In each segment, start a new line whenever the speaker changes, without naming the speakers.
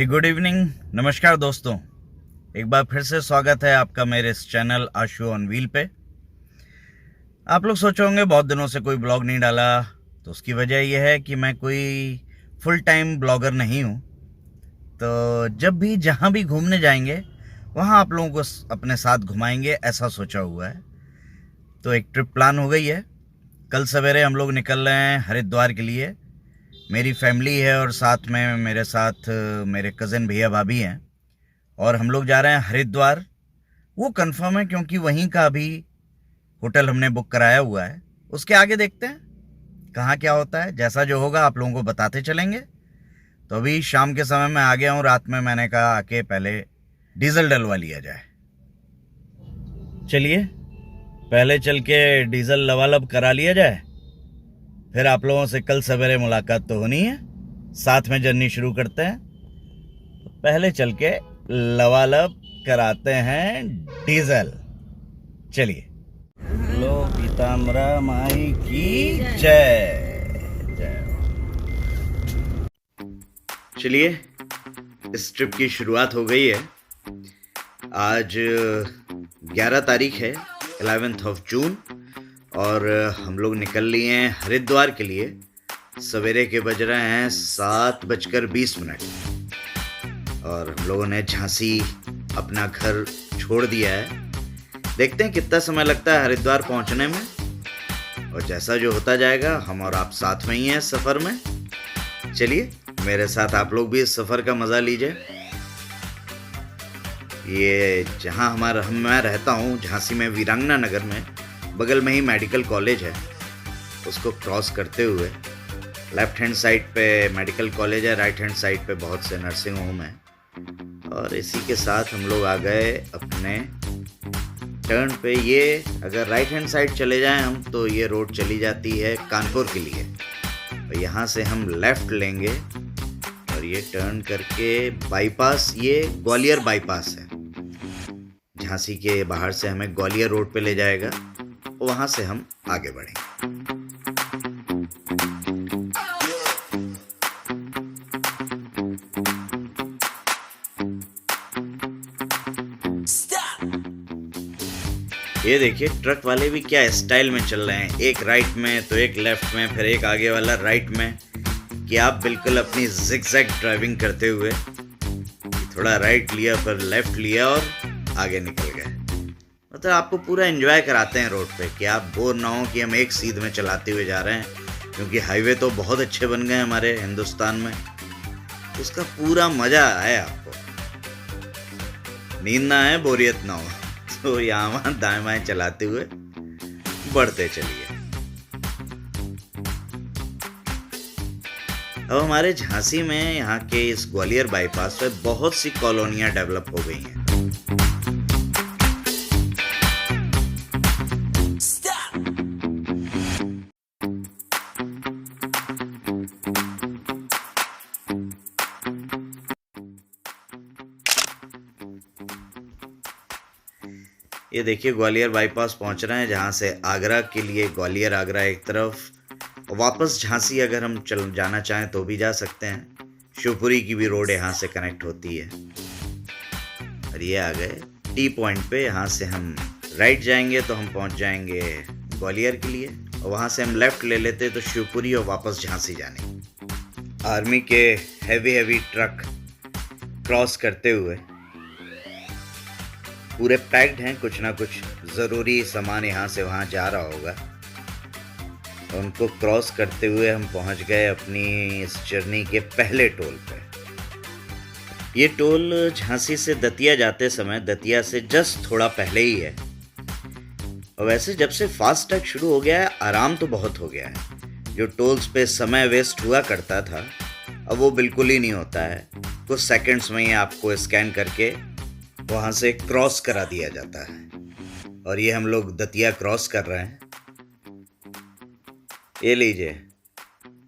Good evening, नमस्कार दोस्तों। एक बार फिर से स्वागत है आपका मेरे इस चैनल आशु ऑन व्हील पे। आप लोग सोच होंगे बहुत दिनों से कोई ब्लॉग नहीं डाला, तो उसकी वजह यह है कि मैं कोई फुल टाइम ब्लॉगर नहीं हूँ। तो जब भी जहाँ भी घूमने जाएंगे वहाँ आप लोगों को अपने साथ घुमाएंगे, ऐसा सोचा हुआ है। तो एक ट्रिप प्लान हो गई है। कल सवेरे हम लोग निकल रहे हैं हरिद्वार के लिए। मेरी फैमिली है और साथ में मेरे साथ मेरे कज़न भैया भाभी हैं, और हम लोग जा रहे हैं हरिद्वार। वो कंफर्म है क्योंकि वहीं का अभी होटल हमने बुक कराया हुआ है। उसके आगे देखते हैं कहाँ क्या होता है। जैसा जो होगा आप लोगों को बताते चलेंगे। तो अभी शाम के समय में आ गया हूँ। रात में मैंने कहा आके पहले डीजल डलवा लिया जाए। चलिए पहले चल के डीजल लवालब करा लिया जाए, फिर आप लोगों से कल सवेरे मुलाकात तो होनी है। साथ में जर्नी शुरू करते हैं। पहले चल के लवालब कराते हैं डीजल। चलिए। लो पीताम्बरा माई की जय जय। चलिए, इस ट्रिप की शुरुआत हो गई है। आज 11 तारीख है, 11th of June, और हम लोग निकल लिए हैं हरिद्वार के लिए। सवेरे के बज रहे हैं 7:20, और हम लोगों ने झांसी अपना घर छोड़ दिया है। देखते हैं कितना समय लगता है हरिद्वार पहुंचने में, और जैसा जो होता जाएगा हम और आप साथ में ही हैं सफ़र में। चलिए मेरे साथ आप लोग भी इस सफ़र का मज़ा लीजिए। ये जहाँ मैं रहता हूँ झांसी में, वीरांगना नगर में, बगल में ही मेडिकल कॉलेज है। उसको क्रॉस करते हुए लेफ्ट हैंड साइड पे मेडिकल कॉलेज है, राइट हैंड साइड पे बहुत से नर्सिंग होम है, और इसी के साथ हम लोग आ गए अपने टर्न पे। ये अगर राइट हैंड साइड चले जाएं हम तो ये रोड चली जाती है कानपुर के लिए, और यहाँ से हम लेफ़्ट लेंगे और ये टर्न करके बाईपास, ये ग्वालियर बाईपास है। झांसी के बाहर से हमें ग्वालियर रोड पे ले जाएगा, वहाँ से हम आगे बढ़ेंगे। ये देखिए ट्रक वाले भी क्या स्टाइल में चल रहे हैं, एक राइट में तो एक लेफ्ट में, फिर एक आगे वाला राइट में, कि आप बिल्कुल अपनी जिगजैग ड्राइविंग करते हुए थोड़ा राइट लिया फिर लेफ्ट लिया और आगे निकल गए। मतलब आपको पूरा एंजॉय कराते हैं रोड पे, कि आप बोर ना हो कि हम एक सीध में चलाते हुए जा रहे हैं, क्योंकि हाईवे तो बहुत अच्छे बन गए हमारे हिंदुस्तान में। उसका पूरा मज़ा आए आपको, नींद ना आए, बोरियत ना हो, तो यहाँ वहाँ दाएं बाएं चलाते हुए बढ़ते चलिए। अब हमारे झांसी में यहाँ के इस ग्वालियर बाईपास पे बहुत सी कॉलोनियाँ डेवलप हो गई हैं। ये देखिए ग्वालियर बाईपास पहुंच रहे हैं, जहाँ से आगरा के लिए ग्वालियर आगरा एक तरफ, वापस झांसी अगर हम जाना चाहें तो भी जा सकते हैं। शिवपुरी की भी रोड यहाँ से कनेक्ट होती है। और ये आ गए टी पॉइंट पे। यहाँ से हम राइट जाएंगे तो हम पहुँच जाएंगे ग्वालियर के लिए, और वहाँ से हम लेफ़्ट ले लेते तो शिवपुरी और वापस झांसी जाने। आर्मी के हैवी ट्रक क्रॉस करते हुए पूरे पैक्ड हैं, कुछ ना कुछ ज़रूरी सामान यहाँ से वहाँ जा रहा होगा। उनको क्रॉस करते हुए हम पहुँच गए अपनी इस जर्नी के पहले टोल पे। ये टोल झांसी से दतिया जाते समय, दतिया से जस्ट थोड़ा पहले ही है। और वैसे जब से फास्टैग शुरू हो गया है, आराम तो बहुत हो गया है। जो टोल्स पे समय वेस्ट हुआ करता था, अब वो बिल्कुल ही नहीं होता है। कुछ सेकंड्स में ही आपको स्कैन करके वहाँ से क्रॉस करा दिया जाता है। और ये हम लोग दतिया क्रॉस कर रहे हैं। ये लीजिए,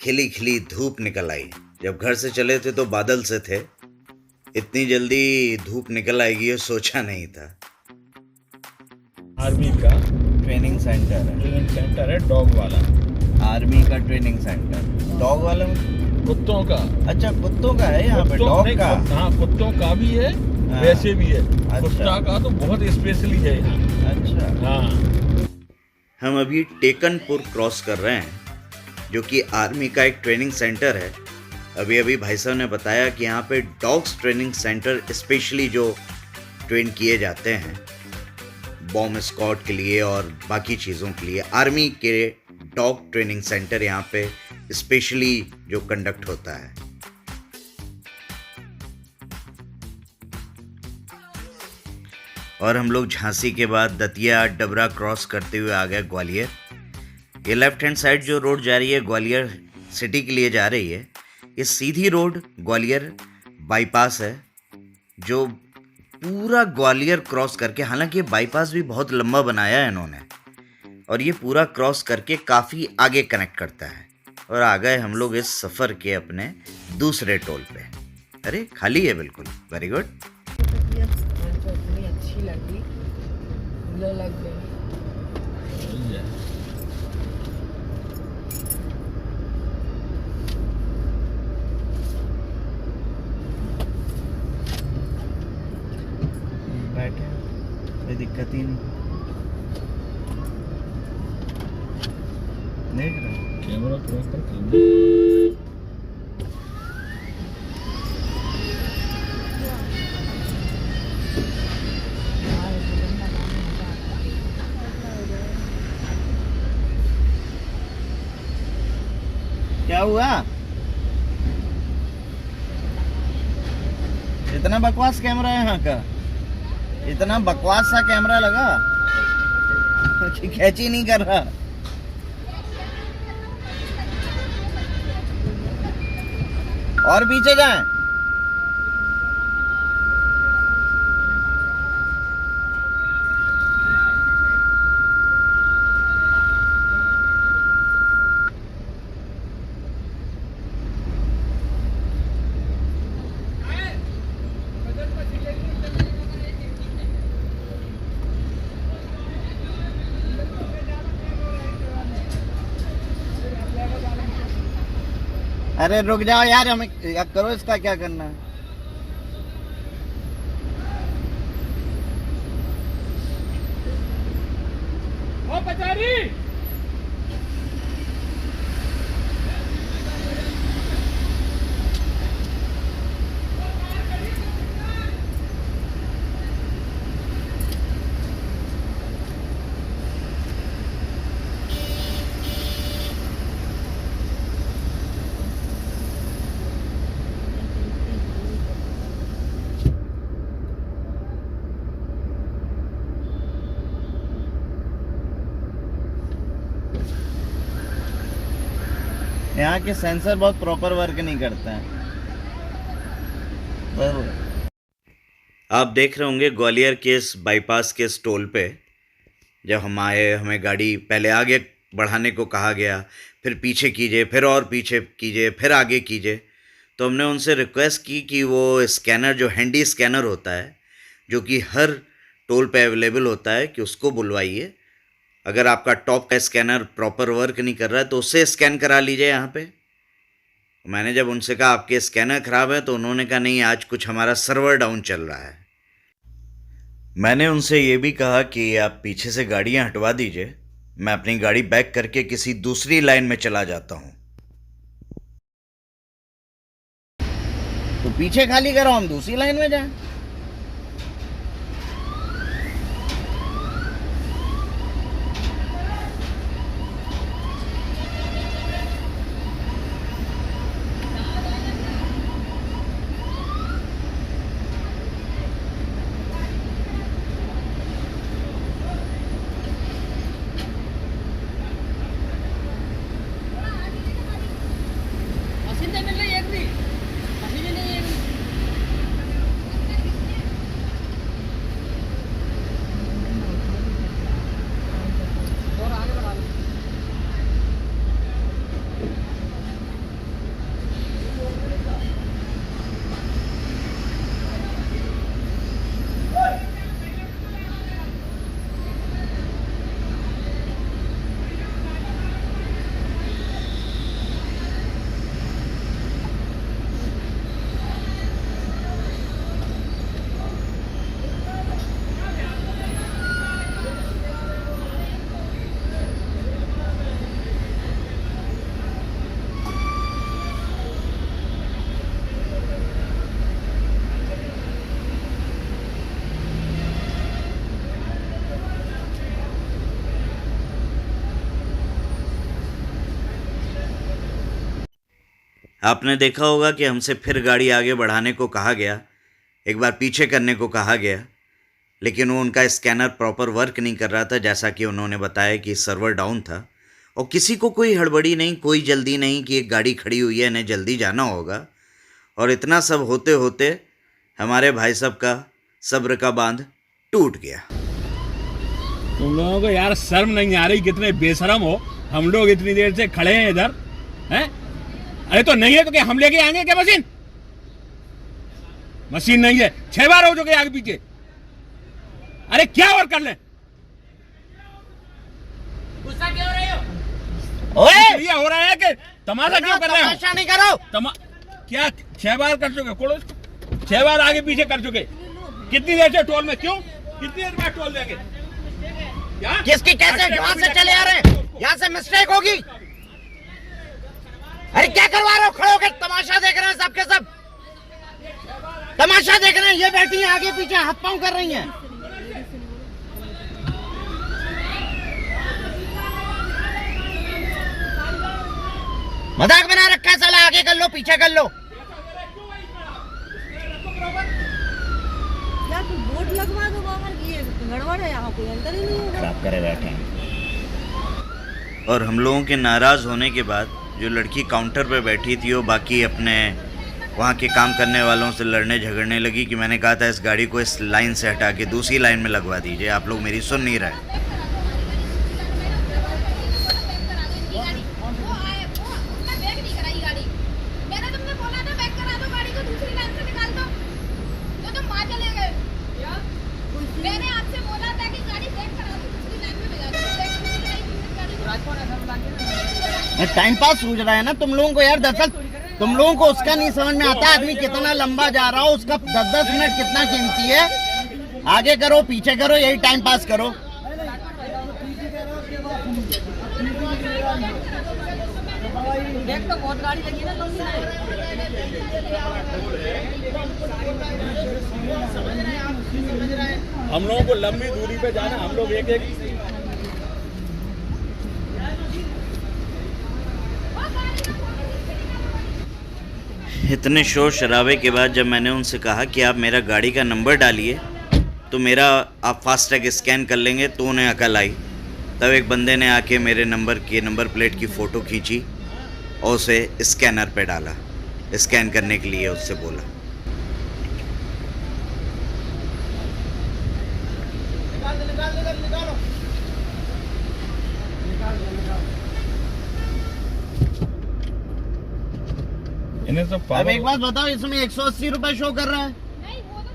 खिली खिली धूप निकल आई। जब घर से चले थे तो बादल से थे, इतनी जल्दी धूप निकल आएगी ये सोचा नहीं था।
आर्मी का
ट्रेनिंग सेंटर है,
डॉग वाला।
आर्मी का ट्रेनिंग सेंटर, डॉग वाला
कुत्तों का।
अच्छा, कुत्तों का है यहाँ पे, डॉग
नहीं,
का?
हाँ, कुत्तों का भी है,
हाँ।
वैसे भी है।
अच्छा।
कुत्ता का तो बहुत स्पेशली है यहाँ।
अच्छा।
हाँ।
हम अभी टेकनपुर क्रॉस कर रहे हैं, जो कि आर्मी का एक ट्रेनिंग सेंटर है। अभी अभी भाई साहब ने बताया कि यहाँ पे डॉग्स ट्रेनिंग सेंटर स्पेशली जो ट्रेन किए जाते हैं बॉम्ब स्क्वाड के लिए और बाकी चीज़ों के लिए, आर्मी के डॉग ट्रेनिंग सेंटर यहाँ पे स्पेशली जो कंडक्ट होता है। और हम लोग झांसी के बाद दतिया डबरा क्रॉस करते हुए आ गए ग्वालियर। ये लेफ्ट हैंड साइड जो रोड जा रही है ग्वालियर सिटी के लिए जा रही है, ये सीधी रोड ग्वालियर बाईपास है, जो पूरा ग्वालियर क्रॉस करके, हालांकि ये बाईपास भी बहुत लंबा बनाया है इन्होंने, और ये पूरा क्रॉस करके काफ़ी आगे कनेक्ट करता है। और आ गए हम लोग इस सफ़र के अपने दूसरे टोल पे। अरे खाली है बिल्कुल, वेरी गुड।
इतनी अच्छी लगी, लग गई।
बैठे, कोई दिक्कत ही नहीं। देख रहे हैं
कैमरा प्रॉपर काम।
क्या हुआ? इतना बकवास कैमरा है यहाँ का, इतना बकवास सा कैमरा लगा कि कैच ही नहीं कर रहा। और पीछे जाएं। अरे रुक जाओ यार, हमें करो, इसका क्या करना है।
ओ पचारी,
यहाँ के सेंसर बहुत प्रॉपर वर्क नहीं करते हैं। आप देख रहे होंगे ग्वालियर के इस बाईपास के इस टोल पे जब हम आए, हमें गाड़ी पहले आगे बढ़ाने को कहा गया, फिर पीछे कीजिए, फिर और पीछे कीजिए, फिर आगे कीजिए। तो हमने उनसे रिक्वेस्ट की कि वो स्कैनर, जो हैंडी स्कैनर होता है, जो कि हर टोल पे अवेलेबल होता है, कि उसको बुलवाइए। अगर आपका टॉप का स्कैनर प्रॉपर वर्क नहीं कर रहा है तो उससे स्कैन करा लीजिए यहाँ पे। मैंने जब उनसे कहा आपके स्कैनर ख़राब है, तो उन्होंने कहा नहीं, आज कुछ हमारा सर्वर डाउन चल रहा है। मैंने उनसे ये भी कहा कि आप पीछे से गाड़ियाँ हटवा दीजिए, मैं अपनी गाड़ी बैक करके किसी दूसरी लाइन में चला जाता हूँ। तो पीछे खाली करो, हम दूसरी लाइन में जाएं। आपने देखा होगा कि हमसे फिर गाड़ी आगे बढ़ाने को कहा गया, एक बार पीछे करने को कहा गया, लेकिन वो उनका स्कैनर प्रॉपर वर्क नहीं कर रहा था। जैसा कि उन्होंने बताया कि सर्वर डाउन था और किसी को कोई हड़बड़ी नहीं, कोई जल्दी नहीं कि एक गाड़ी खड़ी हुई है, इन्हें जल्दी जाना होगा। और इतना सब होते होते हमारे भाई साहब का सब्र का बांध टूट गया।
तुम लोगों को यार शर्म नहीं आ रही? कितने बेशरम हो। हम लोग इतनी देर से खड़े हैं इधर, हैं? अरे तो नहीं है तो क्या हम लेके आएंगे क्या मशीन? मशीन नहीं है, 6 बार हो चुके आगे पीछे। अरे क्या और कर ले?
गुस्सा क्यों रहे हो?
ओए! ये हो रहा है कि तमाशा क्यों कर रहे हो?
तमाशा नहीं करो।
क्या 6 बार कर चुके? खोलो इसको। 6 बार आगे पीछे कर चुके। कितनी देर से टोल में? क्यों? कितनी देर बाद टोल देंगे?
किसकी कैसे वहां से चले आ रहे हैं? यहाँ से मिस्टेक होगी। अरे क्या करवा रहे हो? खड़े होकर तमाशा देख रहे हैं सबके सब। तमाशा देख रहे हैं, ये बैठी हैं आगे पीछे हाथ पांव कर रही हैं। मजाक बना रखा है साला। आगे कर लो, पीछे कर लो।
क्या तू बोर्ड लगवा दो बाहर? ये गड़बड़ है, यहाँ कोई अंदर ही नहीं होगा।
खराब करे बैठे हैं।
और हम लोगों के नाराज़ होने के बाद जो लड़की काउंटर पे बैठी थी वो बाकी अपने वहाँ के काम करने वालों से लड़ने झगड़ने लगी कि मैंने कहा था इस गाड़ी को इस लाइन से हटा के दूसरी लाइन में लगवा दीजिए, आप लोग मेरी सुन नहीं रहे।
टाइम पास सूझ रहा है ना तुम लोगों को यार। दरअसल तुम लोगों को उसका नहीं समझ में आता, आदमी कितना लंबा जा रहा हो, उसका 10-10 मिनट कितना कीमती है। आगे करो पीछे करो, यही टाइम पास करो।
देख तो बहुत गाड़ी लगी है ना तुम।
हम लोगों को लंबी दूरी पे जाना, हम लोग एक एक
इतने शोर शराबे के बाद जब मैंने उनसे कहा कि आप मेरा गाड़ी का नंबर डालिए तो मेरा आप फास्टैग स्कैन कर लेंगे, तो उन्हें अकल आई। तब एक बंदे ने आके मेरे नंबर प्लेट की फ़ोटो खींची और उसे स्कैनर पे डाला, स्कैन करने के लिए उससे बोला।
इन्हें सब
अब एक बात बताओ, इसमें 180 रुपए शो कर रहा है।
नहीं वो तो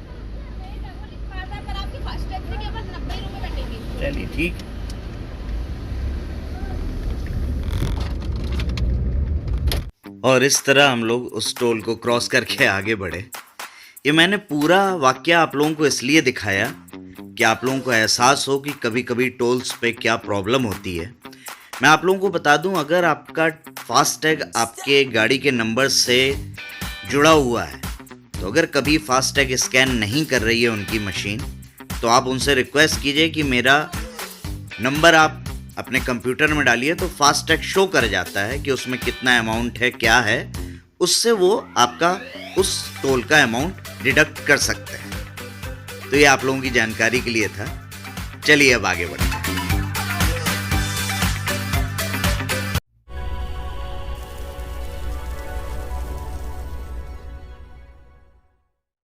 नहीं लिखा था, पर आपके फास्टैग से केवल 90 रुपए कटेंगे।
चलिए ठीक।
और इस तरह हम लोग उस टोल को क्रॉस करके आगे बढ़े। ये मैंने पूरा वाकया आप लोगों को इसलिए दिखाया कि आप लोगों को एहसास हो कि कभी कभी टोल्स पे क्या प्रॉब्लम होती है। मैं आप लोगों को बता दूं, अगर आपका फास्टैग आपके गाड़ी के नंबर से जुड़ा हुआ है, तो अगर कभी फास्टैग स्कैन नहीं कर रही है उनकी मशीन, तो आप उनसे रिक्वेस्ट कीजिए कि मेरा नंबर आप अपने कंप्यूटर में डालिए, तो फास्टैग शो कर जाता है कि उसमें कितना अमाउंट है, क्या है, उससे वो आपका उस टोल का अमाउंट डिडक्ट कर सकते हैं। तो ये आप लोगों की जानकारी के लिए था। चलिए अब आगे बढ़ते हैं।